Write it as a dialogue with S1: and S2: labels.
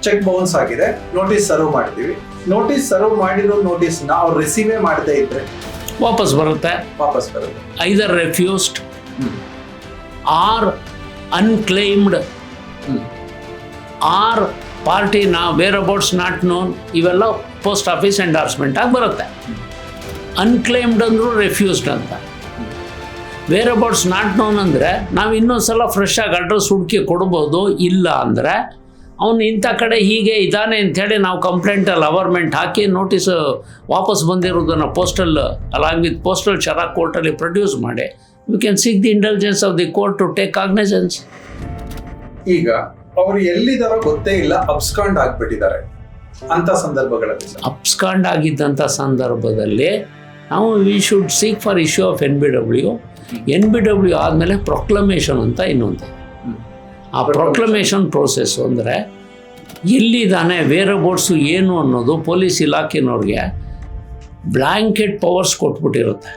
S1: Check bounce ಆಗಿದೆ, notice serve ಮಾಡ್ತೀವಿ. Notice serve ಮಾಡಿರೋ ನೋಟಿಸ್ನ ಅವ್ರು ರಿಸೀವೇ ಮಾಡದೇ ಇದ್ರೆ
S2: ವಾಪಸ್ ಬರುತ್ತೆ. Either refused or unclaimed or party whereabouts not known, ಇವೆಲ್ಲ ಪೋಸ್ಟ್ ಆಫೀಸ್ ಎಂಡಾರ್ಸ್ಮೆಂಟ್ ಆಗಿ ಬರುತ್ತೆ. ಅನ್ಕ್ಲೈಮ್ಡ್ ಅಂದರೂ ರೆಫ್ಯೂಸ್ಡ್ ಅಂತ. ವೇರ್ ಅಬೌಟ್ಸ್ ನಾಟ್ ನೋನ್ ಅಂದರೆ ನಾವು ಇನ್ನೊಂದು ಸಲ ಫ್ರೆಶ್ ಆಗಿ ಅಡ್ರೆಸ್ ಹುಡುಕಿ ಕೊಡ್ಬೋದು. ಇಲ್ಲ ಅಂದರೆ ಅವನು ಇಂಥ ಕಡೆ ಹೀಗೆ ಇದ್ದಾನೆ ಅಂಥೇಳಿ ನಾವು ಕಂಪ್ಲೇಂಟಲ್ಲಿ ಅವರ್ಮೆಂಟ್ ಹಾಕಿ ನೋಟಿಸ್ ವಾಪಸ್ ಬಂದಿರೋದನ್ನು ಪೋಸ್ಟಲ್ ಅಲಾಂಗ್ ವಿತ್ ಪೋಸ್ಟಲ್ ಚರಾಕ್ ಕೋರ್ಟಲ್ಲಿ ಪ್ರೊಡ್ಯೂಸ್ ಮಾಡಿ we can seek the intelligence of the court to take cognisance.
S1: ಈಗ ಅವರು ಎಲ್ಲಿದ್ದಾರೋ ಗೊತ್ತೇ ಇಲ್ಲ, ಅಬ್ಸ್ಕಾಂಡ್ ಆಗಿಬಿಟ್ಟಿದ್ದಾರೆ ಅಂತ ಸಂದರ್ಭಗಳಲ್ಲಿ,
S2: ಅಬ್ಸ್ಕಾಂಡ್ ಆಗಿದ್ದಂಥ ಸಂದರ್ಭದಲ್ಲಿ ನಾವು we should seek for issue of NBW ಆದಮೇಲೆ ಪ್ರೊಕ್ಲಮೇಷನ್ ಅಂತ ಇನ್ನೊಂದು. ಆ ಪ್ರೊಕ್ಲಮೇಷನ್ ಪ್ರೋಸೆಸ್ಸು ಅಂದರೆ ಎಲ್ಲಿದ್ದಾನೆ ವೇರ್ ಅಬೌಟ್ಸು ಏನು ಅನ್ನೋದು ಪೊಲೀಸ್ ಇಲಾಖೆನವ್ರಿಗೆ ಬ್ಲ್ಯಾಂಕೆಟ್ ಪವರ್ಸ್ ಕೊಟ್ಬಿಟ್ಟಿರುತ್ತೆ.